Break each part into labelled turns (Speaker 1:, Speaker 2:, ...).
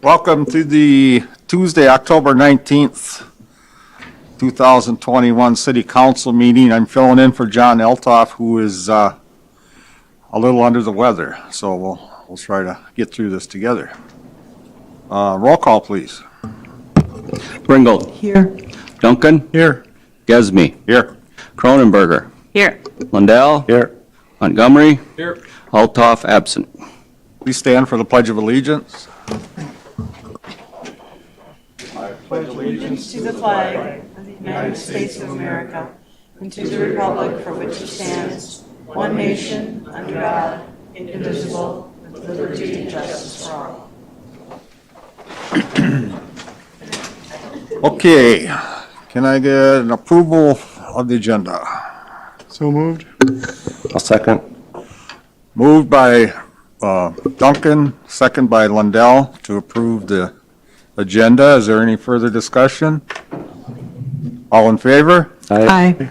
Speaker 1: Welcome to the Tuesday, October 19th, 2021 City Council meeting. I'm filling in for John Eltoff, who is a little under the weather. So we'll try to get through this together. Roll call, please.
Speaker 2: Ringgold.
Speaker 3: Here.
Speaker 2: Duncan.
Speaker 1: Here.
Speaker 2: Gesme.
Speaker 1: Here.
Speaker 2: Cronenberger.
Speaker 3: Here.
Speaker 2: Lundell.
Speaker 1: Here.
Speaker 2: Montgomery.
Speaker 1: Here.
Speaker 2: Altoff absent.
Speaker 1: Please stand for the Pledge of Allegiance.
Speaker 3: Allegiance to the flag of the United States of America and to the republic for which it stands, one nation, under God, indivisible, with liberty and justice for all.
Speaker 1: Okay, can I get an approval of the agenda?
Speaker 4: So moved.
Speaker 2: I'll second.
Speaker 1: Moved by Duncan, second by Lundell to approve the agenda. Is there any further discussion? All in favor?
Speaker 3: Aye.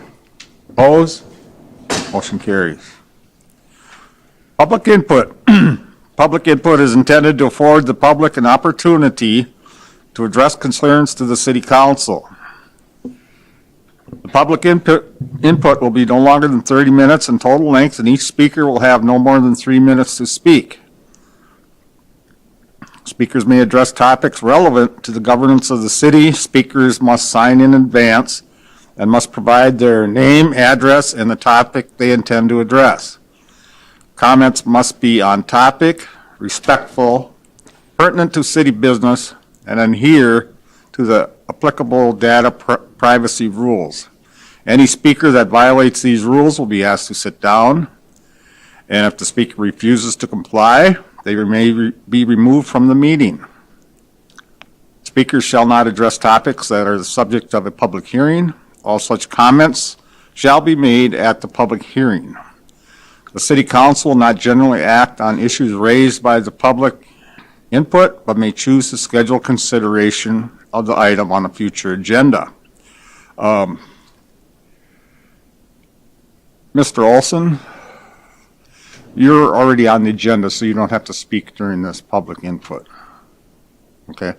Speaker 1: Opposed? Motion carries. Public input. Public input is intended to afford the public an opportunity to address concerns to the City Council. The public input will be no longer than 30 minutes in total length, and each speaker will have no more than 3 minutes to speak. Speakers may address topics relevant to the governance of the city. Speakers must sign in advance and must provide their name, address, and the topic they intend to address. Comments must be on topic, respectful, pertinent to city business, and adhere to the applicable data privacy rules. Any speaker that violates these rules will be asked to sit down, and if the speaker refuses to comply, they may be removed from the meeting. Speakers shall not address topics that are the subject of a public hearing. All such comments shall be made at the public hearing. The City Council will not generally act on issues raised by the public input, but may choose to schedule consideration of the item on a future agenda. Mr. Olson, you're already on the agenda, so you don't have to speak during this public input. Okay?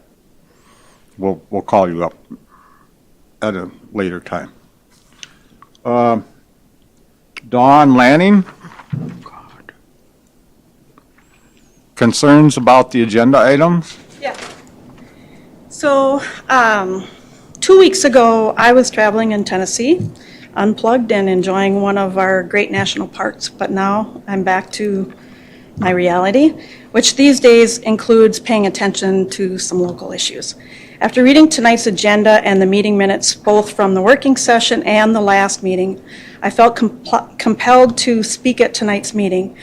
Speaker 1: We'll call you up at a later time. Dawn Lanning? Concerns about the agenda items?
Speaker 5: Yeah. So, 2 weeks ago, I was traveling in Tennessee, unplugged and enjoying one of our great national parks, but now I'm back to my reality, which these days includes paying attention to some local issues. After reading tonight's agenda and the meeting minutes, both from the working session and the last meeting, I felt compelled to speak at tonight's meeting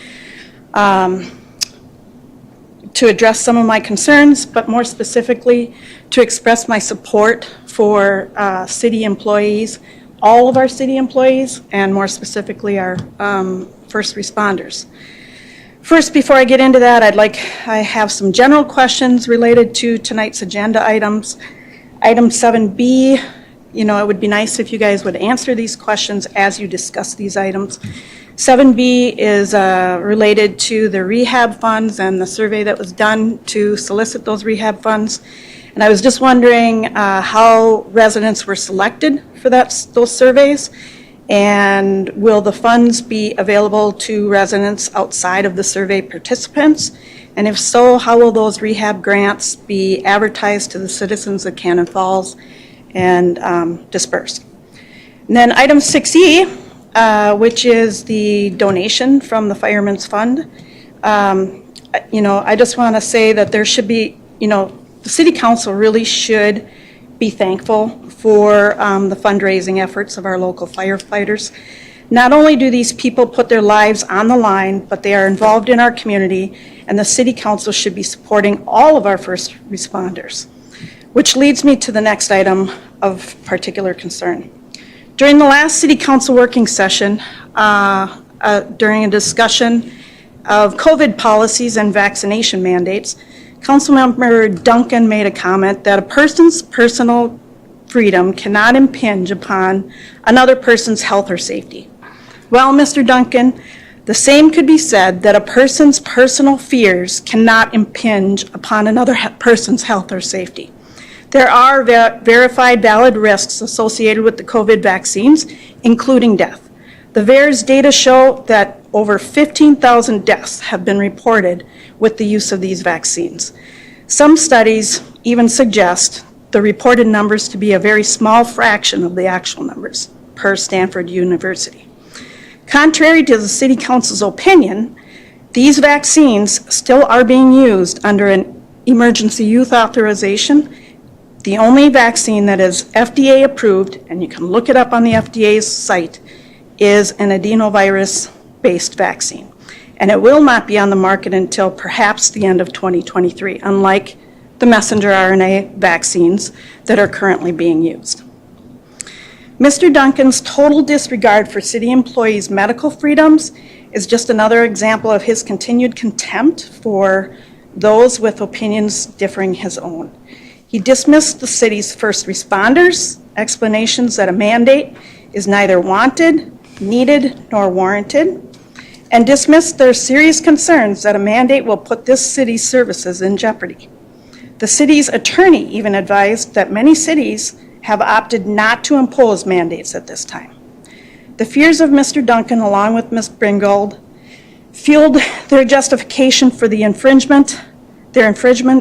Speaker 5: to address some of my concerns, but more specifically, to express my support for city employees, all of our city employees, and more specifically our first responders. First, before I get into that, I have some general questions related to tonight's agenda items. Item 7B, it would be nice if you guys would answer these questions as you discuss these items. 7B is related to the rehab funds and the survey that was done to solicit those rehab funds. And I was just wondering how residents were selected for those surveys, and will the funds be available to residents outside of the survey participants? And if so, how will those rehab grants be advertised to the citizens of Cannon Falls and dispersed? And then item 6E, which is the donation from the Fireman's Fund. I just want to say that there should be, the City Council really should be thankful for the fundraising efforts of our local firefighters. Not only do these people put their lives on the line, but they are involved in our community, and the City Council should be supporting all of our first responders. Which leads me to the next item of particular concern. During the last City Council working session, during a discussion of COVID policies and vaccination mandates, Councilmember Duncan made a comment that a person's personal freedom cannot impinge upon another person's health or safety. Well, Mr. Duncan, The same could be said that a person's personal fears cannot impinge upon another person's health or safety. There are verified valid risks associated with the COVID vaccines, including death. The VAERS data show that over 15,000 deaths have been reported with the use of these vaccines. Some studies even suggest the reported numbers to be a very small fraction of the actual numbers, per Stanford University. Contrary to the City Council's opinion, these vaccines still are being used under an emergency use authorization. The only vaccine that is FDA approved, and you can look it up on the FDA's site, is an adenovirus-based vaccine. And it will not be on the market until perhaps the end of 2023, unlike the messenger RNA vaccines that are currently being used. Mr. Duncan's total disregard for city employees' medical freedoms is just another example of his continued contempt for those with opinions differing his own. He dismissed the city's first responders' explanations that a mandate is neither wanted, needed, nor warranted, and dismissed their serious concerns that a mandate will put this city's services in jeopardy. The city's attorney even advised that many cities have opted not to impose mandates at this time. The fears of Mr. Duncan, along with Ms. Bringold, fueled their justification for their infringement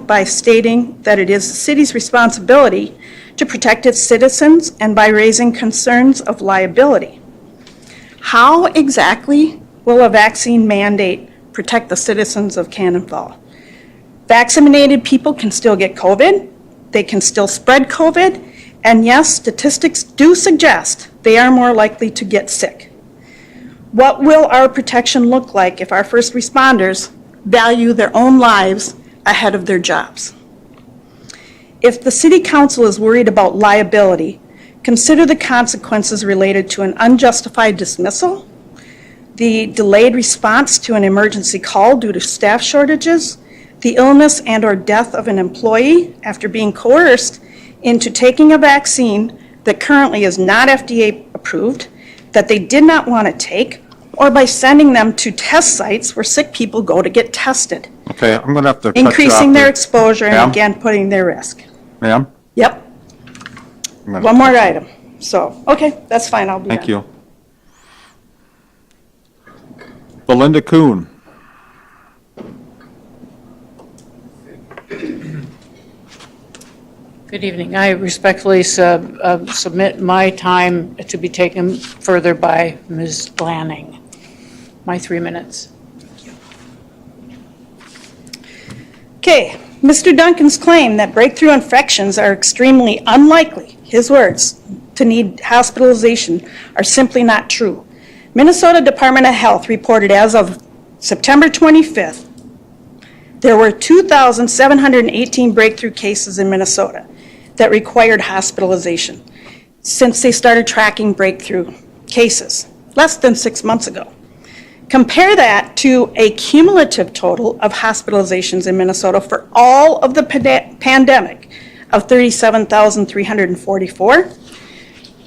Speaker 5: by stating that it is the city's responsibility to protect its citizens and by raising concerns of liability. How exactly will a vaccine mandate protect the citizens of Cannon Fall? Vaccinated people can still get COVID, they can still spread COVID, and yes, statistics do suggest they are more likely to get sick. What will our protection look like if our first responders value their own lives ahead of their jobs? If the City Council is worried about liability, consider the consequences related to an unjustified dismissal, the delayed response to an emergency call due to staff shortages, the illness and/or death of an employee after being coerced into taking a vaccine that currently is not FDA approved, that they did not want to take, or by sending them to test sites where sick people go to get tested,
Speaker 1: Okay, I'm going to have to cut you off
Speaker 5: increasing their
Speaker 1: there.
Speaker 5: exposure
Speaker 1: Ma'am?
Speaker 5: and again putting their risk.
Speaker 1: Ma'am?
Speaker 5: Yep,
Speaker 1: I'm gonna-
Speaker 5: one more item. So, okay, that's fine, I'll be done.
Speaker 1: Thank you. Belinda Kuhn.
Speaker 4: Good evening. I respectfully submit my time to be taken further by Ms. Lanning. My 3 minutes.
Speaker 5: Okay, Mr. Duncan's claim that breakthrough infections are extremely unlikely, his words, to need hospitalization are simply not true. Minnesota Department of Health reported as of September 25th, there were 2,718 breakthrough cases in Minnesota that required hospitalization since they started tracking breakthrough cases less than 6 months ago. Compare that to a cumulative total of hospitalizations in Minnesota for all of the pandemic of 37,344,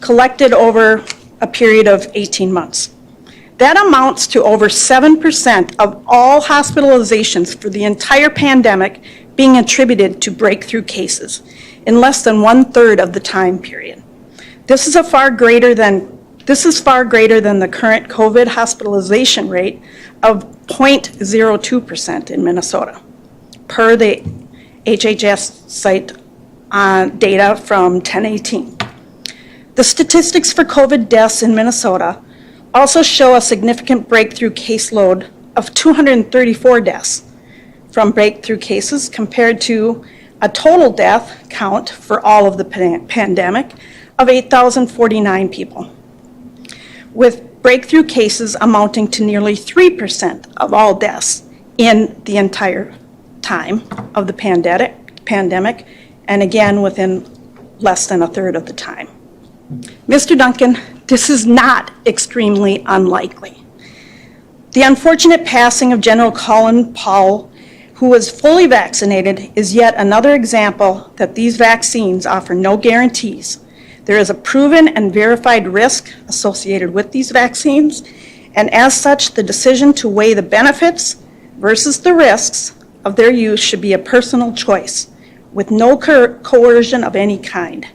Speaker 5: collected over a period of 18 months. That amounts to over 7% of all hospitalizations for the entire pandemic being attributed to breakthrough cases in less than 1/3 of the time period. This is far greater than the current COVID hospitalization rate of 0.02% in Minnesota, per the HHS site data from 10/18. The statistics for COVID deaths in Minnesota also show a significant breakthrough caseload of 234 deaths from breakthrough cases compared to a total death count for all of the pandemic of 8,049 people, with breakthrough cases amounting to nearly 3% of all deaths in the entire time of the pandemic, and again within less than 1/3 of the time. Mr. Duncan, this is not extremely unlikely. The unfortunate passing of General Colin Powell, who was fully vaccinated, is yet another example that these vaccines offer no guarantees. There is a proven and verified risk associated with these vaccines, and as such, the decision to weigh the benefits versus the risks of their use should be a personal choice, with no coercion of any kind.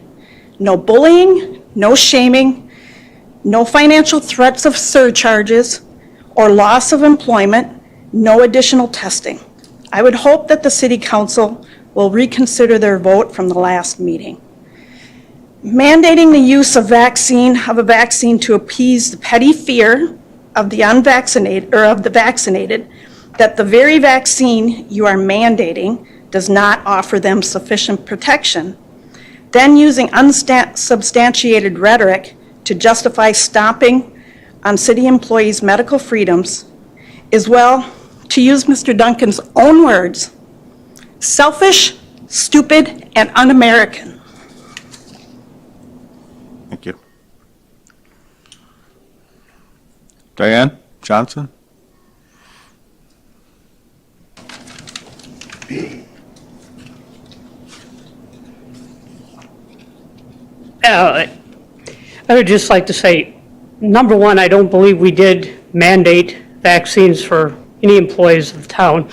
Speaker 5: No bullying, no shaming, no financial threats of surcharges or loss of employment, no additional testing. I would hope that the City Council will reconsider their vote from the last meeting. Mandating the use of a vaccine to appease the petty fear of the unvaccinated or of the vaccinated that the very vaccine you are mandating does not offer them sufficient protection, then using unsubstantiated rhetoric to justify stomping on city employees' medical freedoms is, well, to use Mr. Duncan's own words, selfish, stupid, and un-American.
Speaker 1: Thank you. Diane Johnson?
Speaker 6: I would just like to say, number one, I don't believe we did mandate vaccines for any employees of the town.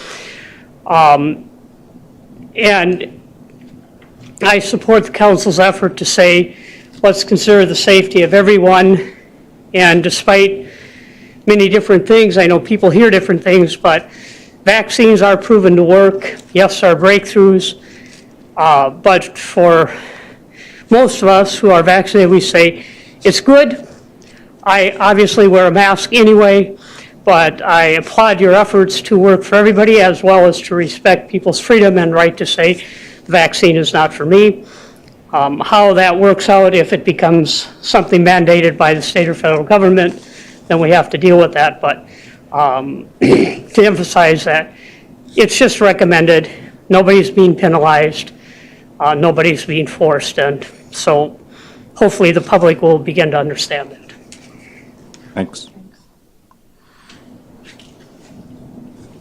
Speaker 6: And I support the council's effort to say, let's consider the safety of everyone. And despite many different things, I know people hear different things, but vaccines are proven to work. Yes, there are breakthroughs. But for most of us who are vaccinated, we say, it's good. I obviously wear a mask anyway, but I applaud your efforts to work for everybody as well as to respect people's freedom and right to say the vaccine is not for me. How that works out, if it becomes something mandated by the state or federal government, then we have to deal with that. But to emphasize that it's just recommended, nobody's being penalized, nobody's being forced, and so hopefully the public will begin to understand that.
Speaker 1: Thanks.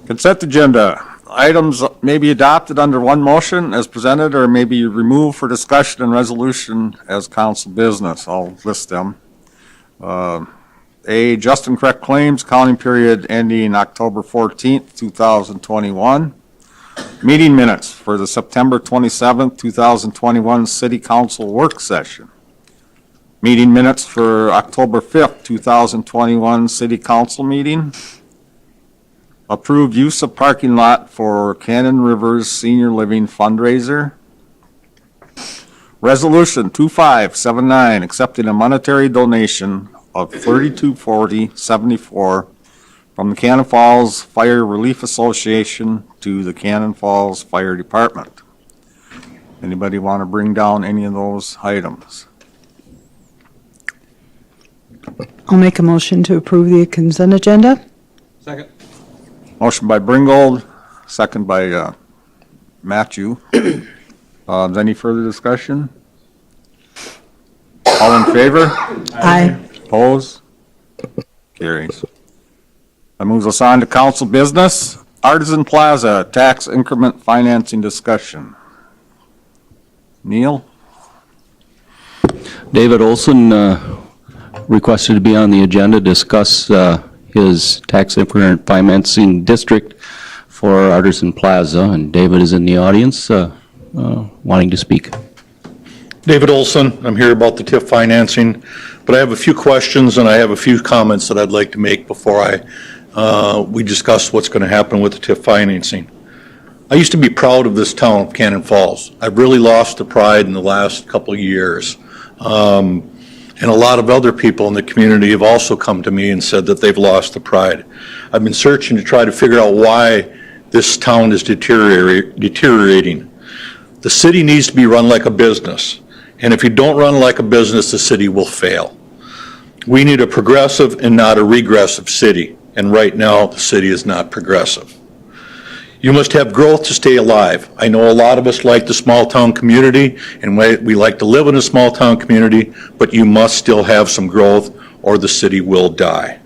Speaker 1: Consent agenda. Items may be adopted under one motion as presented or may be removed for discussion and resolution as council business. I'll list them. A, just and correct claims, counting period ending October 14th, 2021. Meeting minutes for the September 27th, 2021 City Council work session. Meeting minutes for October 5th, 2021 City Council meeting. Approved use of parking lot for Cannon Rivers Senior Living fundraiser. Resolution 2579 accepting a monetary donation of $3240.74 from the Cannon Falls Fire Relief Association to the Cannon Falls Fire Department. Anybody want to bring down any of those items?
Speaker 7: I'll make a motion to approve the consent agenda.
Speaker 2: Second.
Speaker 1: Motion by Bringold, second by Matthew. Any further discussion? All in favor?
Speaker 7: Aye.
Speaker 1: Opposed? Carries. That moves us on to council business. Artisan Plaza tax increment financing discussion. Neil?
Speaker 2: David Olson requested to be on the agenda to discuss his tax increment financing district for Artisan Plaza, and David is in the audience wanting to speak.
Speaker 8: David Olson, I'm here about the TIF financing, but I have a few questions and I have a few comments that I'd like to make before we discuss what's going to happen with the TIF financing. I used to be proud of this town of Cannon Falls. I've really lost the pride in the last couple of years. And a lot of other people in the community have also come to me and said that they've lost the pride. I've been searching to try to figure out why this town is deteriorating. The city needs to be run like a business. And if you don't run like a business, the city will fail. We need a progressive and not a regressive city. And right now, the city is not progressive. You must have growth to stay alive. I know a lot of us like the small town community and we like to live in a small town community, but you must still have some growth or the city will die.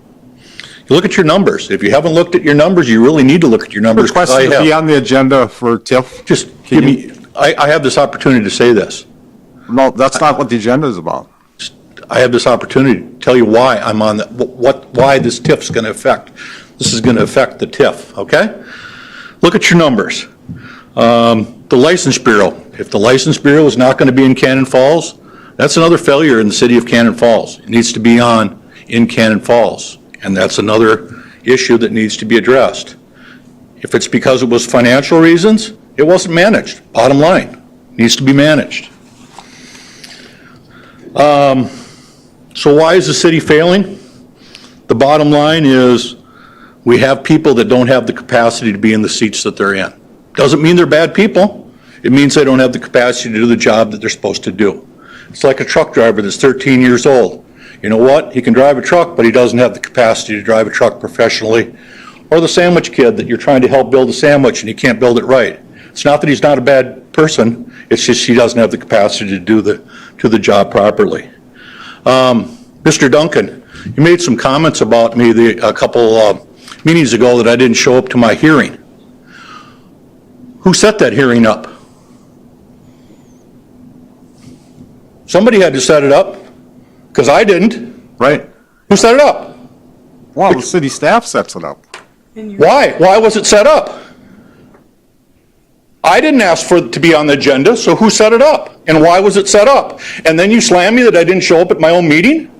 Speaker 8: You look at your numbers. If you haven't looked at your numbers, you really need to look at your numbers.
Speaker 1: Requested to be on the agenda for TIF.
Speaker 8: Just give me, I have this opportunity to say this.
Speaker 1: No, that's not what the agenda is about.
Speaker 8: I have this opportunity to tell you why I'm on the, why this TIF's going to affect. This is going to affect the TIF, okay? Look at your numbers. The License Bureau, if the License Bureau is not going to be in Cannon Falls, that's another failure in the city of Cannon Falls. It needs to be in Cannon Falls, and that's another issue that needs to be addressed. If it's because it was financial reasons, it wasn't managed. Bottom line, needs to be managed. So why is the city failing? The bottom line is we have people that don't have the capacity to be in the seats that they're in. Doesn't mean they're bad people. It means they don't have the capacity to do the job that they're supposed to do. It's like a truck driver that's 13 years old. You know what? He can drive a truck, but he doesn't have the capacity to drive a truck professionally. Or the sandwich kid that you're trying to help build a sandwich and he can't build it right. It's not that he's not a bad person, it's just he doesn't have the capacity to do the job properly. Mr. Duncan, you made some comments about me a couple meetings ago that I didn't show up to my hearing. Who set that hearing up? Somebody had to set it up, because I didn't.
Speaker 1: Right.
Speaker 8: Who set it up?
Speaker 1: Well, the city staff sets it up.
Speaker 8: Why? Why was it set up? I didn't ask for it to be on the agenda, so who set it up? And why was it set up? And then you slam me that I didn't show up at my own meeting?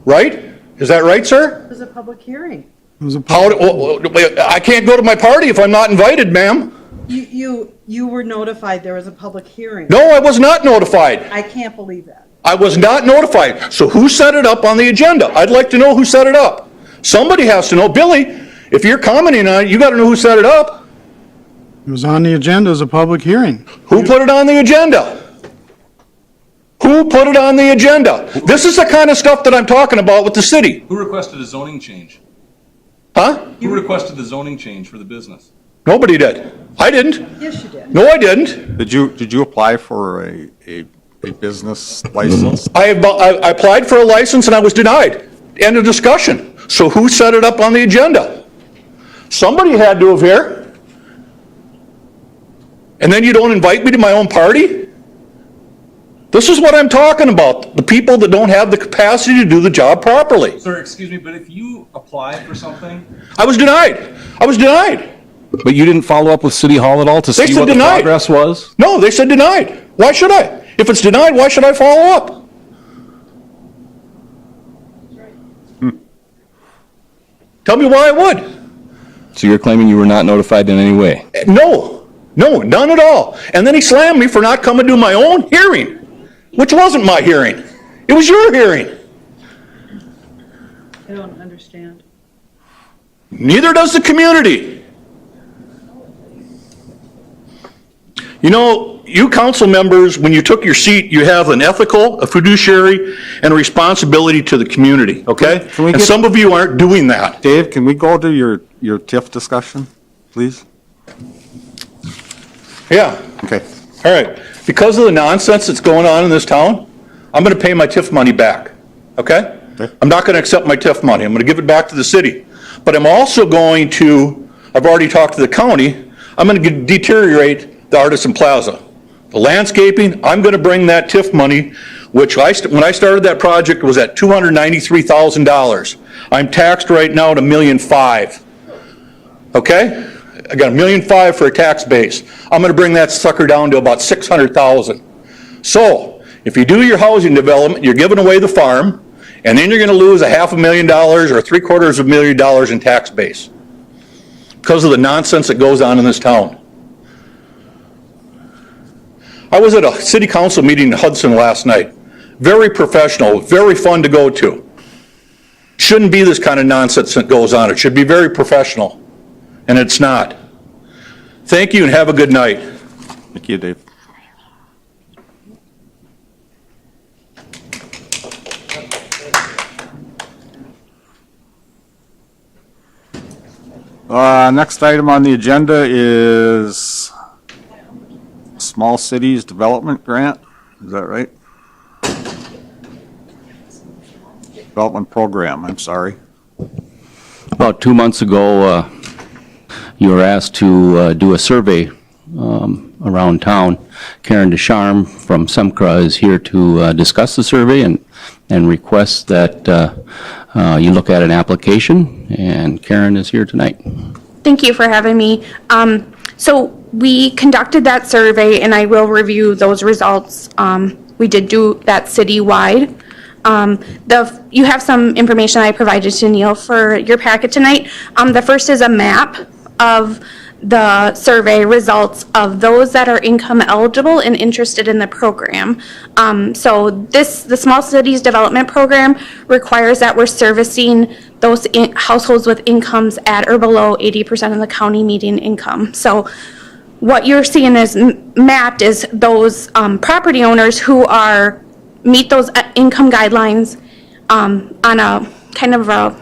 Speaker 8: Right? Is that right, sir?
Speaker 3: It was a public hearing.
Speaker 8: I can't go to my party if I'm not invited, ma'am.
Speaker 3: You were notified there was a public hearing.
Speaker 8: No, I was not notified.
Speaker 3: I can't believe that.
Speaker 8: I was not notified. So who set it up on the agenda? I'd like to know who set it up. Somebody has to know. Billy, if you're commenting on it, you got to know who set it up.
Speaker 9: It was on the agenda as a public hearing.
Speaker 8: Who put it on the agenda? Who put it on the agenda? This is the kind of stuff that I'm talking about with the city.
Speaker 10: Who requested a zoning change?
Speaker 8: Huh?
Speaker 10: Who requested the zoning change for the business?
Speaker 8: Nobody did. I didn't.
Speaker 3: Yes, you did.
Speaker 8: No, I didn't.
Speaker 1: Did you apply for a business license?
Speaker 8: I applied for a license and I was denied. End of discussion. So who set it up on the agenda? Somebody had to have here. And then you don't invite me to my own party? This is what I'm talking about. The people that don't have the capacity to do the job properly.
Speaker 10: Sir, excuse me, but if you apply for something,
Speaker 8: I was denied. I was denied.
Speaker 11: But you didn't follow up with City Hall at all to
Speaker 8: They
Speaker 11: see
Speaker 8: said
Speaker 11: what the
Speaker 8: denied.
Speaker 11: progress was?
Speaker 8: No, they said denied. Why should I? If it's denied, why should I follow up? Tell me why I would.
Speaker 11: So you're claiming you were not notified in any way?
Speaker 8: No, none at all. And then he slammed me for not coming to my own hearing, which wasn't my hearing. It was your hearing.
Speaker 3: I don't understand.
Speaker 8: Neither does the community. You know, you council members, when you took your seat, you have an ethical, a fiduciary, and a responsibility to the community, okay?
Speaker 1: Can we
Speaker 8: And
Speaker 1: get-
Speaker 8: some of you aren't doing that.
Speaker 1: Dave, can we go to your TIF discussion, please?
Speaker 8: Yeah,
Speaker 1: Okay.
Speaker 8: all right. Because of the nonsense that's going on in this town, I'm going to pay my TIF money back, okay?
Speaker 1: Okay.
Speaker 8: I'm not going to accept my TIF money. I'm going to give it back to the city. But I'm also going to, I've already talked to the county, I'm going to deteriorate the Artisan Plaza. The landscaping, I'm going to bring that TIF money, which when I started that project was at $293,000. I'm taxed right now at $1.5 million. Okay? I got $1.5 million for a tax base. I'm going to bring that sucker down to about $600,000. So, if you do your housing development, you're giving away the farm, and then you're going to lose $500,000 or $750,000 in tax base because of the nonsense that goes on in this town. I was at a city council meeting in Hudson last night. Very professional, very fun to go to. Shouldn't be this kind of nonsense that goes on. It should be very professional, and it's not. Thank you and have a good night.
Speaker 1: Thank you, Dave. Next item on the agenda is Small Cities Development Grant. Is that right? Development Program, I'm sorry.
Speaker 2: About 2 months ago, you were asked to do a survey around town. Karen Descharme from SEMCRA is here to discuss the survey and request that you look at an application, and Karen is here tonight.
Speaker 12: Thank you for having me. So we conducted that survey, and I will review those results. We did do that citywide. You have some information I provided to Neil for your packet tonight. The first is a map of the survey results of those that are income eligible and interested in the program. So the Small Cities Development Program requires that we're servicing those households with incomes at or below 80% of the county median income. So what you're seeing is mapped is those property owners who meet those income guidelines on a kind of a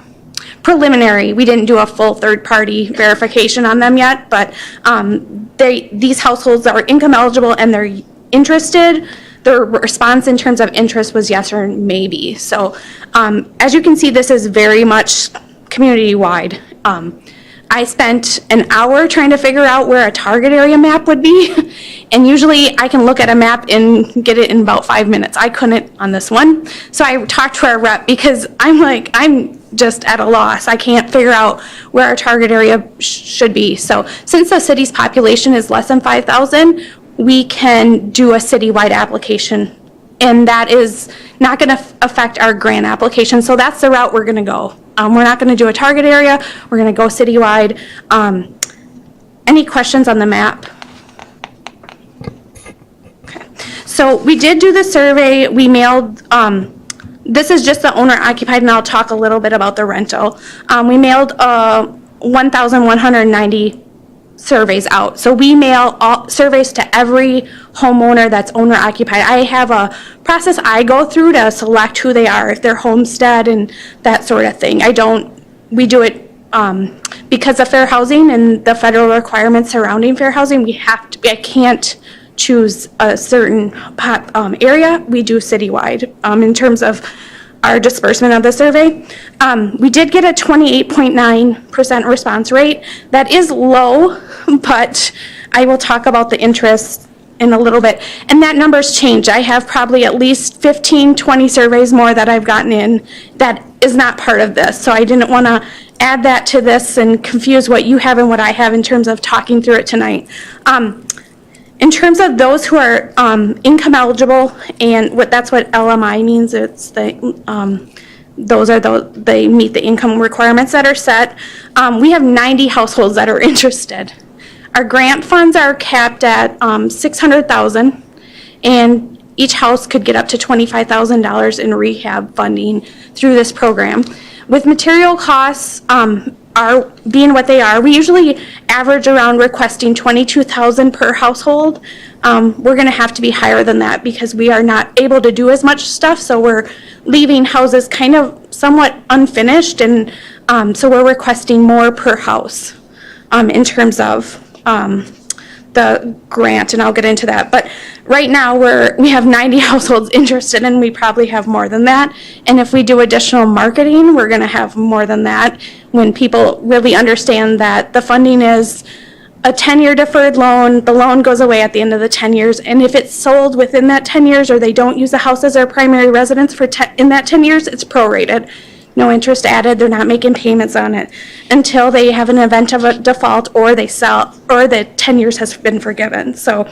Speaker 12: preliminary. We didn't do a full third-party verification on them yet, but these households that were income eligible and they're interested, their response in terms of interest was yes or maybe. So as you can see, this is very much community-wide. I spent an hour trying to figure out where a target area map would be, and usually I can look at a map and get it in about 5 minutes. I couldn't on this one, so I talked to our rep because I'm just at a loss. I can't figure out where our target area should be. So since the city's population is less than 5,000, we can do a citywide application, and that is not going to affect our grant application. So that's the route we're going to go. We're not going to do a target area. We're going to go citywide. Any questions on the map? Okay. So we did do the survey. We mailed, this is just the owner occupied, and I'll talk a little bit about the rental. We mailed 1,190 surveys out. So we mail all surveys to every homeowner that's owner occupied. I have a process I go through to select who they are, if they're homestead and that sort of thing. We do it because of fair housing and the federal requirements surrounding fair housing. I can't choose a certain area. We do citywide in terms of our disbursement of the survey. We did get a 28.9% response rate. That is low, but I will talk about the interest in a little bit. And that number's changed. I have probably at least 15, 20 surveys more that I've gotten in that is not part of this. So I didn't want to add that to this and confuse what you have and what I have in terms of talking through it tonight. In terms of those who are income eligible, and that's what LMI means, it's they meet the income requirements that are set. We have 90 households that are interested. Our grant funds are capped at $600,000, and each house could get up to $25,000 in rehab funding through this program. With material costs are being what they are, we usually average around requesting $22,000 per household. We're going to have to be higher than that because we are not able to do as much stuff, so we're leaving houses kind of somewhat unfinished, and so we're requesting more per house in terms of the grant, and I'll get into that. But right now we have 90 households interested, and we probably have more than that. And if we do additional marketing, we're going to have more than that when people really understand that the funding is a 10-year deferred loan. The loan goes away at the end of the 10 years, and if it's sold within that 10 years or they don't use the house as their primary residence in that 10 years, it's prorated. No interest added. They're not making payments on it until they have an event of a default or they sell or the 10 years has been forgiven. So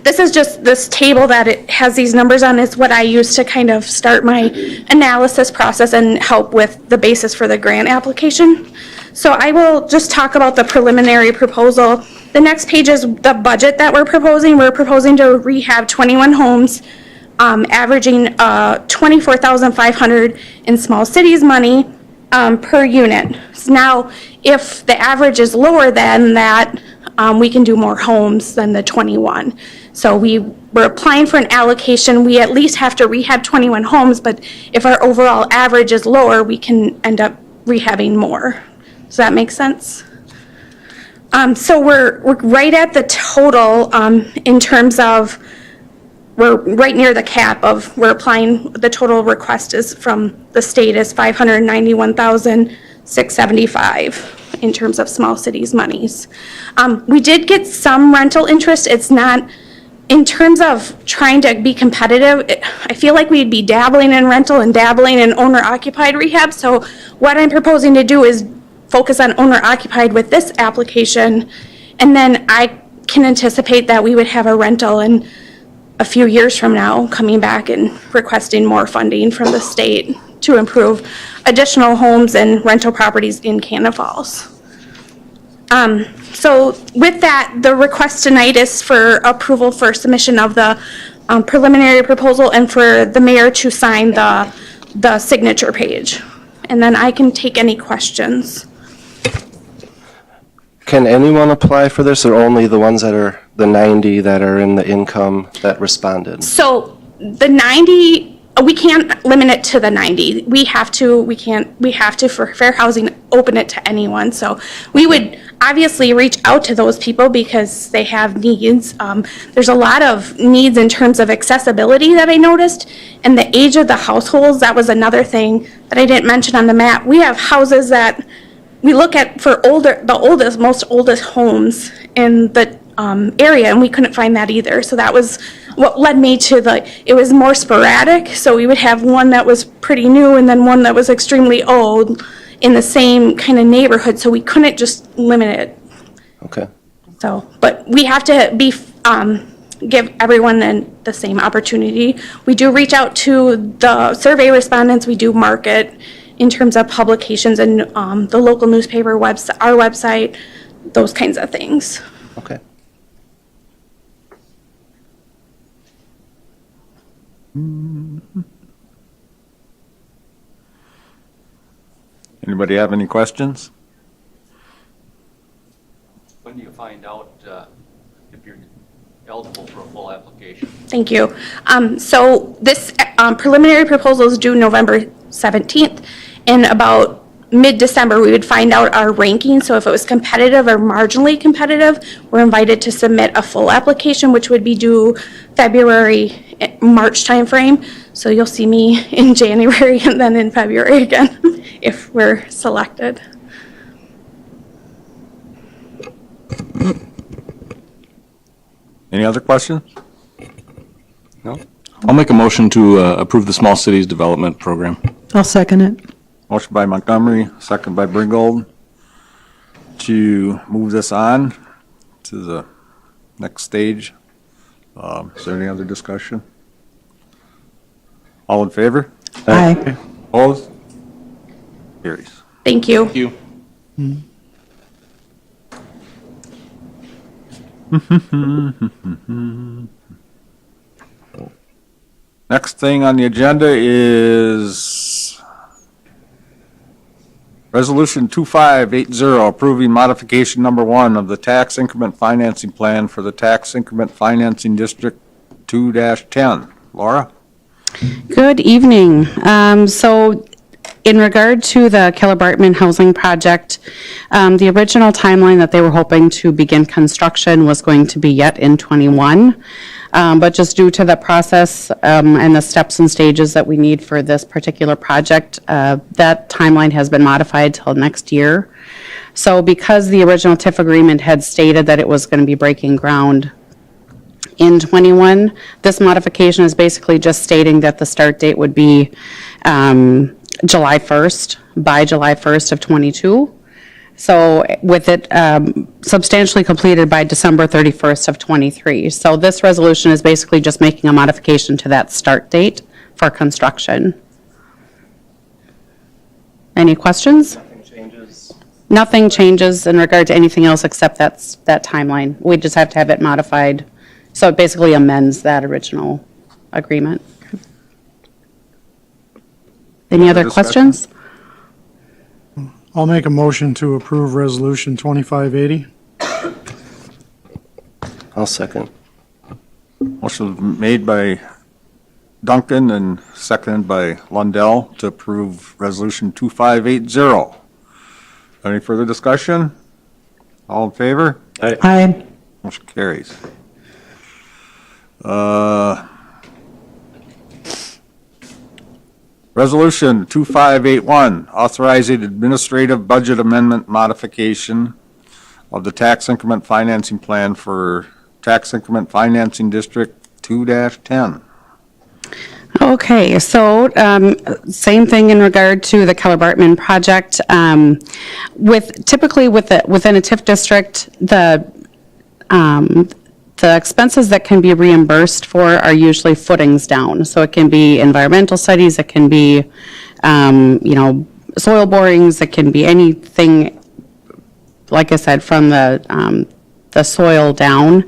Speaker 12: this is just this table that it has these numbers on is what I use to kind of start my analysis process and help with the basis for the grant application. So I will just talk about the preliminary proposal. The next page is the budget that we're proposing. We're proposing to rehab 21 homes, averaging $24,500 in small cities money per unit. So now, if the average is lower than that, we can do more homes than the 21. So we're applying for an allocation. We at least have to rehab 21 homes, but if our overall average is lower, we can end up rehabbing more. Does that make sense? So we're right at the total in terms of we're right near the cap of we're applying. The total request is from the state is $591,675, in terms of small cities monies. We did get some rental interest. It's not, in terms of trying to be competitive, I feel like we'd be dabbling in rental and dabbling in owner-occupied rehab. So what I'm proposing to do is focus on owner-occupied with this application, and then I can anticipate that we would have a rental in a few years from now, coming back and requesting more funding from the state to improve additional homes and rental properties in Cannon Falls. So with that, the request tonight is for approval for submission of the preliminary proposal and for the mayor to sign the signature page. And then I can take any questions.
Speaker 13: Can anyone apply for this, or only the ones that are the 90 that are in the income that responded?
Speaker 12: So the 90, we can't limit it to the 90. We have to, for fair housing, open it to anyone. So we would obviously reach out to those people because they have needs. There's a lot of needs in terms of accessibility that I noticed, and the age of the households. That was another thing that I didn't mention on the map. We have houses that we look at for the oldest homes in the area, and we couldn't find that either. So that was what led me to it was more sporadic. So we would have one that was pretty new and then one that was extremely old in the same kind of neighborhood. So we couldn't just limit it.
Speaker 13: Okay.
Speaker 12: So, but we have to give everyone the same opportunity. We do reach out to the survey respondents. We do market in terms of publications and the local newspaper website, our website, those kinds of things.
Speaker 13: Okay.
Speaker 1: Anybody have any questions?
Speaker 2: When do you find out if you're eligible for a full application?
Speaker 12: Thank you. So this preliminary proposal is due November 17th. In about mid-December, we would find out our ranking. So if it was competitive or marginally competitive, we're invited to submit a full application, which would be due February, March timeframe. So you'll see me in January and then in February again, if we're selected.
Speaker 1: Any other questions?
Speaker 11: No? I'll make a motion to approve the Small Cities Development Program.
Speaker 7: I'll second it.
Speaker 1: Motion by Montgomery, second by Bringold, to move this on to the next stage. Is there any other discussion? All in favor?
Speaker 7: Aye.
Speaker 1: Opposed? Carries.
Speaker 12: Thank you.
Speaker 11: Thank you.
Speaker 1: Next thing on the agenda is Resolution 2580, approving modification number 1 of the tax increment financing plan for the tax increment financing district 2-10. Laura?
Speaker 14: Good evening. So in regard to the Keller Bartman housing project, the original timeline that they were hoping to begin construction was going to be yet in '21. But just due to the process and the steps and stages that we need for this particular project, that timeline has been modified till next year. So because the original TIF agreement had stated that it was going to be breaking ground in '21, this modification is basically just stating that the start date would be July 1st, by July 1st of '22. So with it substantially completed by December 31st of '23. So this resolution is basically just making a modification to that start date for construction. Any questions?
Speaker 13: Nothing changes.
Speaker 14: Nothing changes in regard to anything else except that timeline. We just have to have it modified. So it basically amends that original agreement. Any other
Speaker 1: discussion?
Speaker 14: questions?
Speaker 9: I'll make a motion to approve Resolution 2580.
Speaker 13: I'll second.
Speaker 1: Motion made by Duncan and seconded by Lundell to approve Resolution 2580. Any further discussion? All in favor?
Speaker 7: Aye.
Speaker 1: Motion carries. Resolution 2581, authorizing administrative budget amendment modification of the tax increment financing plan for Tax Increment Financing District 2-10.
Speaker 14: Okay, so same thing in regard to the Keller Bartman project. Typically within a TIF district, the expenses that can be reimbursed for are usually footings down. So it can be environmental studies, it can be soil borings, it can be anything, like I said, from the soil down.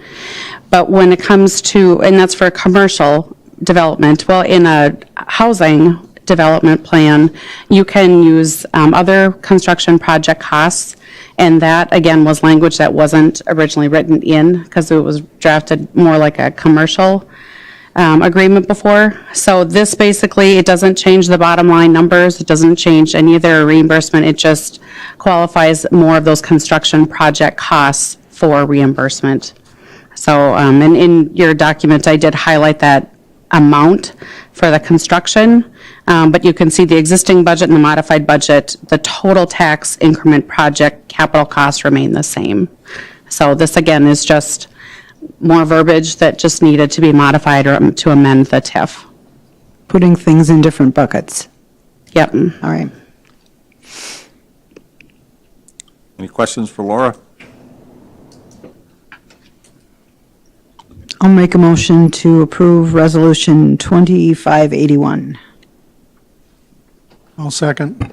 Speaker 14: But when it comes to, and that's for commercial development, well, in a housing development plan, you can use other construction project costs, and that, again, was language that wasn't originally written in, because it was drafted more like a commercial agreement before. So this basically, it doesn't change the bottom line numbers, it doesn't change any of their reimbursement, it just qualifies more of those construction project costs for reimbursement. So, and in your document, I did highlight that amount for the construction, but you can see the existing budget and the modified budget, the total tax increment project capital costs remain the same. So this, again, is just more verbiage that just needed to be modified or to amend the TIF.
Speaker 7: Putting things in different buckets.
Speaker 14: Yep.
Speaker 7: All right.
Speaker 1: Any questions for Laura?
Speaker 7: I'll make a motion to approve Resolution 2581.
Speaker 9: I'll second.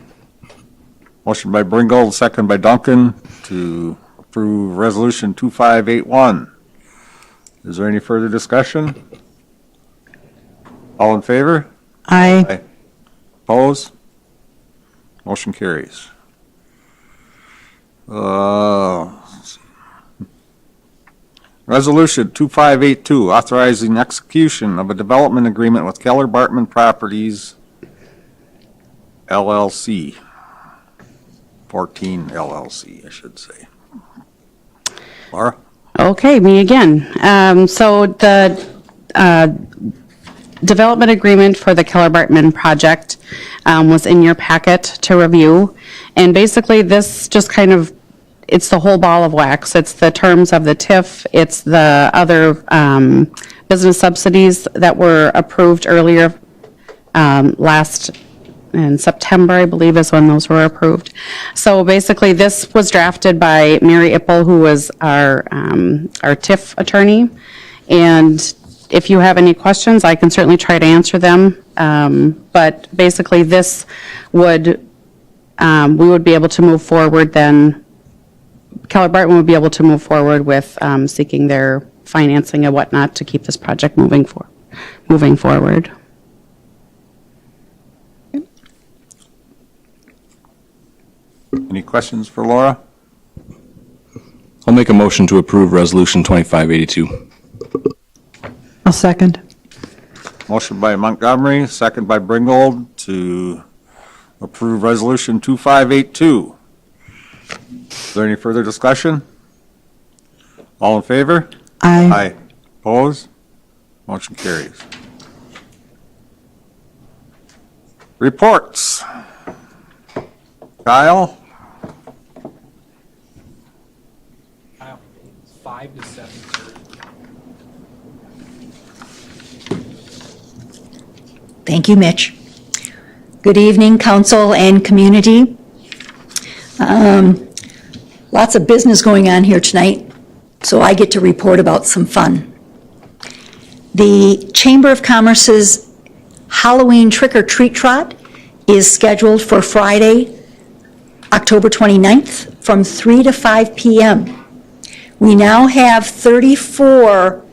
Speaker 1: Motion by Bringold, second by Duncan to approve Resolution 2581. Is there any further discussion? All in favor?
Speaker 7: Aye.
Speaker 1: Opposed? Motion carries. Resolution 2582, authorizing execution of a development agreement with Keller Bartman Properties, LLC. 14 LLC, I should say. Laura?
Speaker 14: Okay, me again. So the development agreement for the Keller Bartman project was in your packet to review. And basically this just kind of, it's the whole ball of wax. It's the terms of the TIF, it's the other business subsidies that were approved earlier last in September, I believe, is when those were approved. So basically, this was drafted by Mary Ippel, who was our TIF attorney. And if you have any questions, I can certainly try to answer them. But basically, this would, we would be able to move forward then. Keller Bartman would be able to move forward with seeking their financing and whatnot to keep this project moving forward.
Speaker 1: Any questions for Laura?
Speaker 11: I'll make a motion to approve Resolution 2582.
Speaker 7: I'll second.
Speaker 1: Motion by Montgomery, second by Bringold to approve Resolution 2582. Is there any further discussion? All in favor?
Speaker 7: Aye.
Speaker 1: Opposed? Motion carries. Reports. Kyle?
Speaker 15: 5 to 7.
Speaker 16: Thank you, Mitch. Good evening, council and community. Lots of business going on here tonight, so I get to report about some fun. The Chamber of Commerce's Halloween trick-or-treat trot is scheduled for Friday, October 29th from 3 to 5 p.m. We now have 34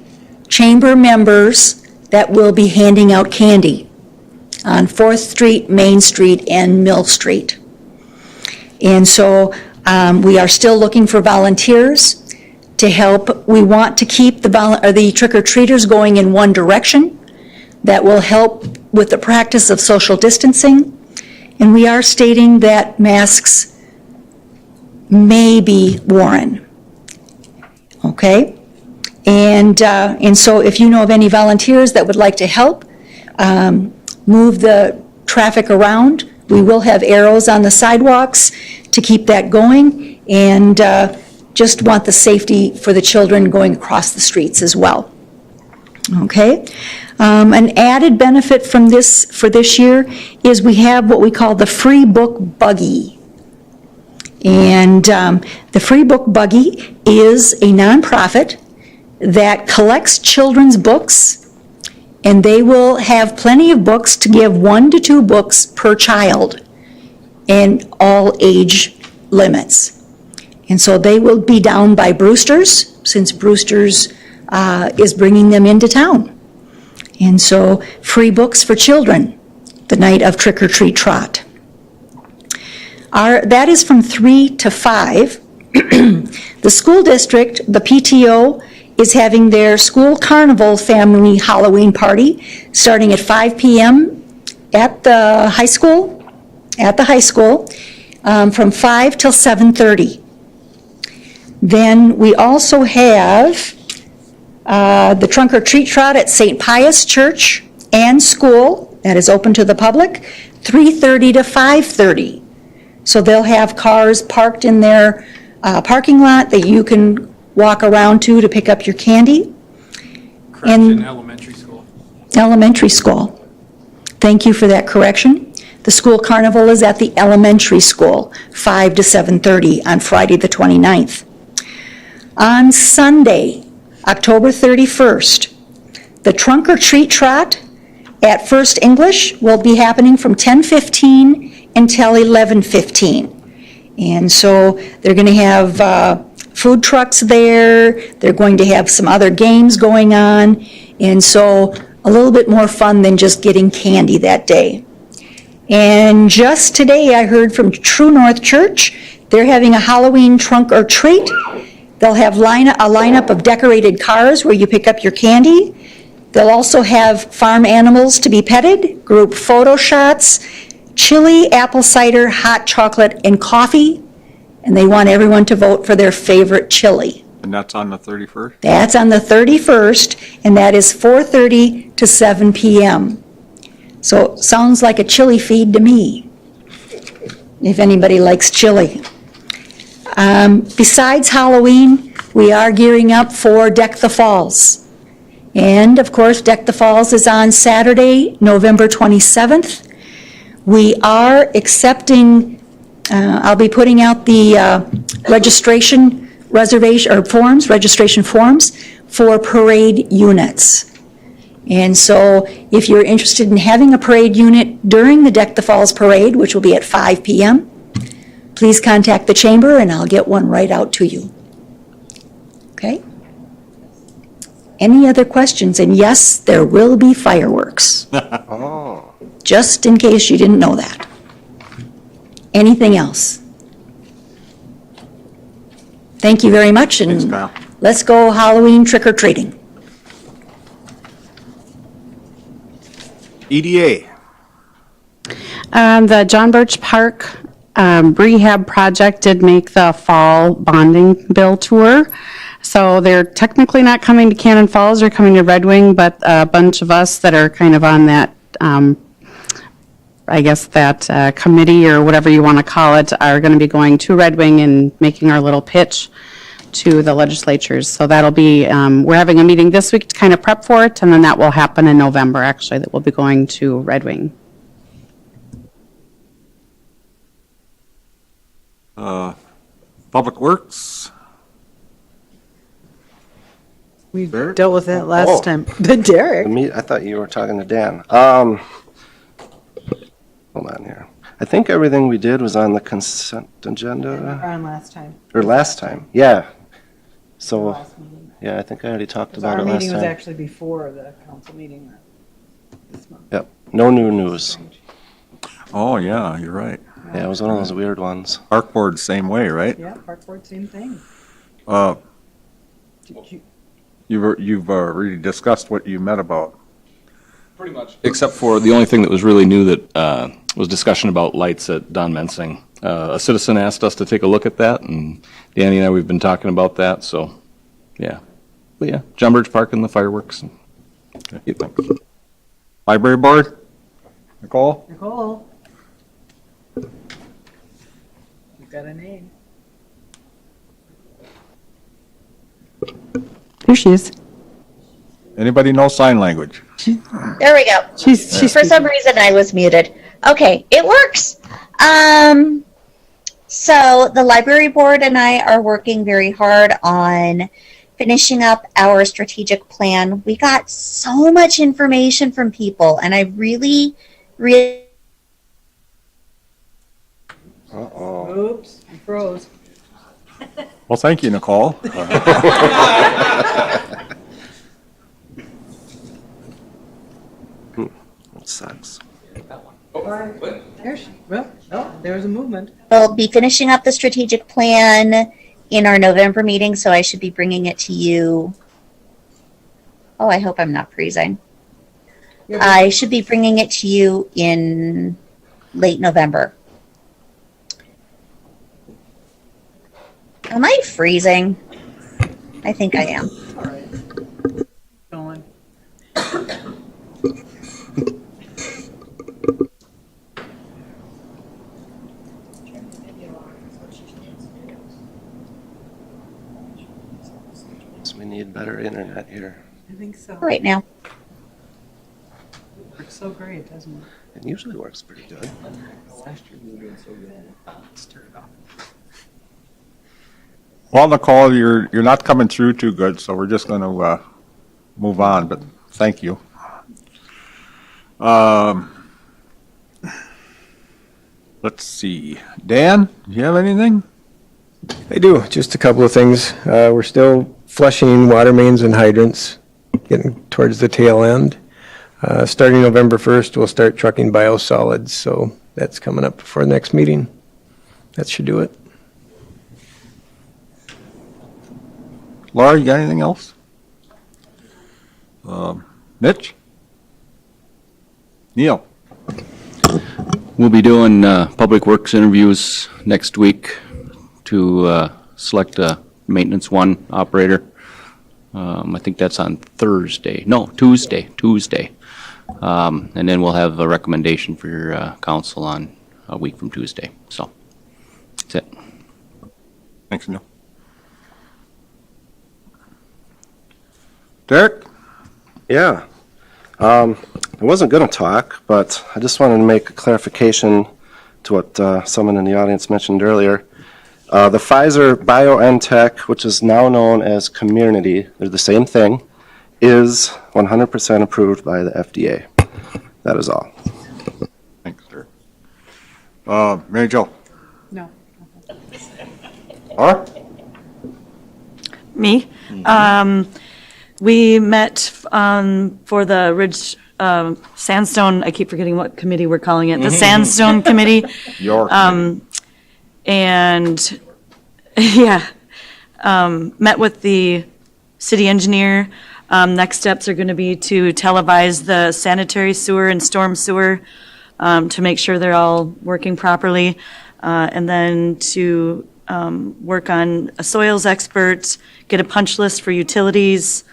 Speaker 16: chamber members that will be handing out candy on 4th Street, Main Street, and Mill Street. And so we are still looking for volunteers to help. We want to keep the trick-or-treaters going in one direction. That will help with the practice of social distancing. And we are stating that masks may be worn. Okay? And so if you know of any volunteers that would like to help, move the traffic around. We will have arrows on the sidewalks to keep that going, and just want the safety for the children going across the streets as well. Okay? An added benefit from this, for this year, is we have what we call the free book buggy. And the free book buggy is a nonprofit that collects children's books, and they will have plenty of books to give 1 to 2 books per child and all age limits. And so they will be down by Brewster's, since Brewster's is bringing them into town. And so free books for children the night of Trick or Treat Trot. That is from 3 to 5. The school district, the PTO, is having their school carnival family Halloween party starting at 5 p.m. at the high school, from 5 till 7:30. Then we also have the Trunk or Treat Trot at St. Pius Church and School, that is open to the public, 3:30 to 5:30. So they'll have cars parked in their parking lot that you can walk around to pick up your candy.
Speaker 15: Correction, elementary school.
Speaker 16: Elementary school. Thank you for that correction. The school carnival is at the elementary school, 5 to 7:30 on Friday the 29th. On Sunday, October 31st, the Trunk or Treat Trot at First English will be happening from 10:15 until 11:15. And so they're going to have food trucks there, they're going to have some other games going on, and so a little bit more fun than just getting candy that day. And just today I heard from True North Church, they're having a Halloween trunk or treat. They'll have a lineup of decorated cars where you pick up your candy. They'll also have farm animals to be petted, group photo shots, chili, apple cider, hot chocolate, and coffee. And they want everyone to vote for their favorite chili.
Speaker 1: And that's on the 31st?
Speaker 16: That's on the 31st, and that is 4:30 to 7 p.m. So sounds like a chili feed to me, if anybody likes chili. Besides Halloween, we are gearing up for Deck the Falls. And of course, Deck the Falls is on Saturday, November 27th. We are accepting, I'll be putting out the registration forms for parade units. And so if you're interested in having a parade unit during the Deck the Falls parade, which will be at 5 p.m., please contact the chamber and I'll get one right out to you. Okay? Any other questions? And yes, there will be fireworks.
Speaker 13: Oh.
Speaker 16: Just in case you didn't know that. Anything else? Thank you very much, and
Speaker 1: Thanks, Kyle.
Speaker 16: let's go Halloween trick-or-treating.
Speaker 1: EDA.
Speaker 14: The John Birch Park rehab project did make the fall bonding bill tour. So they're technically not coming to Cannon Falls, they're coming to Red Wing, but a bunch of us that are kind of on that, I guess that committee or whatever you want to call it, are going to be going to Red Wing and making our little pitch to the legislatures. So that'll be, we're having a meeting this week to kind of prep for it, and then that will happen in November, actually, that we'll be going to Red Wing.
Speaker 1: Public Works.
Speaker 7: We
Speaker 1: Derek?
Speaker 7: dealt with that last time. But Derek?
Speaker 13: I thought you were talking to Dan. Hold on here. I think everything we did was on the consent agenda,
Speaker 7: On last time.
Speaker 13: or last time, yeah. So, yeah, I think I already talked about
Speaker 7: Our
Speaker 13: it last
Speaker 7: meeting was
Speaker 13: time.
Speaker 7: actually before the council meeting this month.
Speaker 13: Yep, no new news.
Speaker 1: Oh, yeah, you're right.
Speaker 13: Yeah, it was one of those weird ones.
Speaker 1: Park Board, same way, right?
Speaker 7: Yeah, Park Board, same thing.
Speaker 1: You've already discussed what you met about.
Speaker 10: Pretty much.
Speaker 11: Except for the only thing that was really new that was discussion about lights at Don Mensing. A citizen asked us to take a look at that, and Danny and I, we've been talking about that, so, yeah. But yeah, John Birch Park and the fireworks.
Speaker 1: Library Board? Nicole?
Speaker 3: Nicole? You've got a name.
Speaker 7: Here she is.
Speaker 1: Anybody know sign language?
Speaker 17: There we go.
Speaker 7: She's
Speaker 17: For some reason, I was muted. Okay, it works. So the library board and I are working very hard on finishing up our strategic plan. We got so much information from people, and I really.
Speaker 13: Uh-oh.
Speaker 3: Oops, you froze.
Speaker 1: Well, thank you, Nicole.
Speaker 13: That sucks.
Speaker 3: There's a movement.
Speaker 17: We'll be finishing up the strategic plan in our November meeting, so I should be bringing it to you. Oh, I hope I'm not freezing. I should be bringing it to you in late November. Am I freezing? I think I am.
Speaker 3: Going.
Speaker 13: So we need better internet here.
Speaker 3: I think so.
Speaker 17: Right now.
Speaker 3: Works so great, doesn't it?
Speaker 13: It usually works pretty good.
Speaker 3: Last year we were doing so good. Let's turn it off.
Speaker 1: Well, Nicole, you're not coming through too good, so we're just going to move on, but thank you. Let's see. Dan, do you have anything?
Speaker 18: I do, just a couple of things. We're still flushing water mains and hydrants, getting towards the tail end. Starting November 1st, we'll start trucking biosolids, so that's coming up before the next meeting. That should do it.
Speaker 1: Laura, you got anything else? Mitch? Neil?
Speaker 2: We'll be doing public works interviews next week to select a maintenance one operator. I think that's on Thursday. No, Tuesday. And then we'll have a recommendation for your council on a week from Tuesday. So that's it.
Speaker 1: Thanks, Neil. Derek?
Speaker 13: Yeah. I wasn't going to talk, but I just wanted to make a clarification to what someone in the audience mentioned earlier. The Pfizer BioNTech, which is now known as Community, they're the same thing, is 100% approved by the FDA. That is all.
Speaker 1: Thanks, sir. Mary Jo?
Speaker 3: No.
Speaker 1: Laura?
Speaker 3: Me? We met for the Ridge Sandstone, I keep forgetting what committee we're calling it, the Sandstone Committee.
Speaker 1: Your
Speaker 3: And, yeah, met with the city engineer. Next steps are going to be to televise the sanitary sewer and storm sewer to make sure they're all working properly. And then to work on a soils expert, get a punch list for utilities,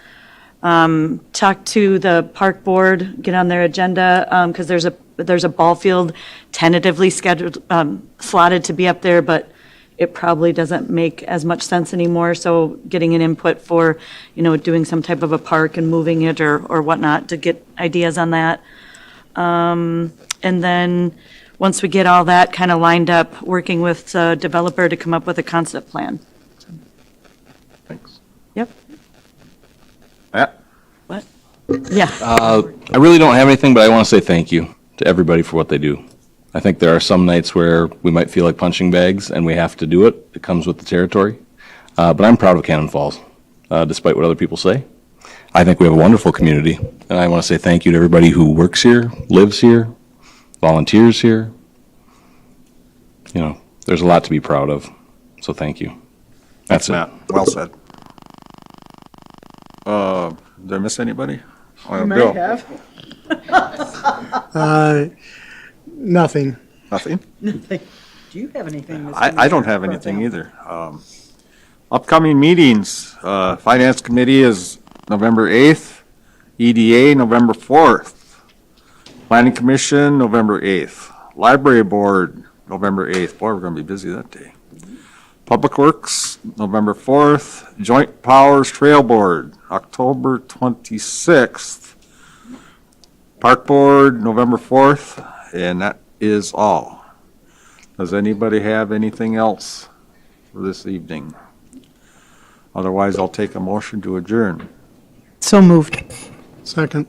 Speaker 3: talk to the park board, get on their agenda, because there's a ball field tentatively scheduled, slotted to be up there, but it probably doesn't make as much sense anymore, so getting an input for, doing some type of a park and moving it or whatnot to get ideas on that. And then, once we get all that kind of lined up, working with the developer to come up with a concept plan.
Speaker 1: Thanks.
Speaker 3: Yep.
Speaker 1: Matt?
Speaker 3: What? Yeah.
Speaker 11: I really don't have anything, but I want to say thank you to everybody for what they do. I think there are some nights where we might feel like punching bags, and we have to do it. It comes with the territory. But I'm proud of Cannon Falls, despite what other people say. I think we have a wonderful community, and I want to say thank you to everybody who works here, lives here, volunteers here. There's a lot to be proud of, so thank you. That's
Speaker 1: Matt. Well said. Did I miss anybody?
Speaker 3: You
Speaker 1: Bill?
Speaker 3: might have.
Speaker 9: Nothing.
Speaker 1: Nothing?
Speaker 3: Nothing. Do you have anything?
Speaker 1: I don't have anything either. Upcoming meetings, Finance Committee is November 8th, EDA November 4th. Planning Commission, November 8th. Library Board, November 8th. Boy, we're going to be busy that day. Public Works, November 4th. Joint Powers Trail Board, October 26th. Park Board, November 4th, and that is all. Does anybody have anything else for this evening? Otherwise, I'll take a motion to adjourn.
Speaker 7: So moved.
Speaker 9: Second.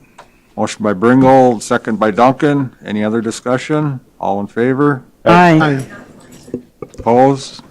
Speaker 1: Motion by Bringle, second by Duncan. Any other discussion? All in favor?
Speaker 7: Aye.
Speaker 1: Opposed?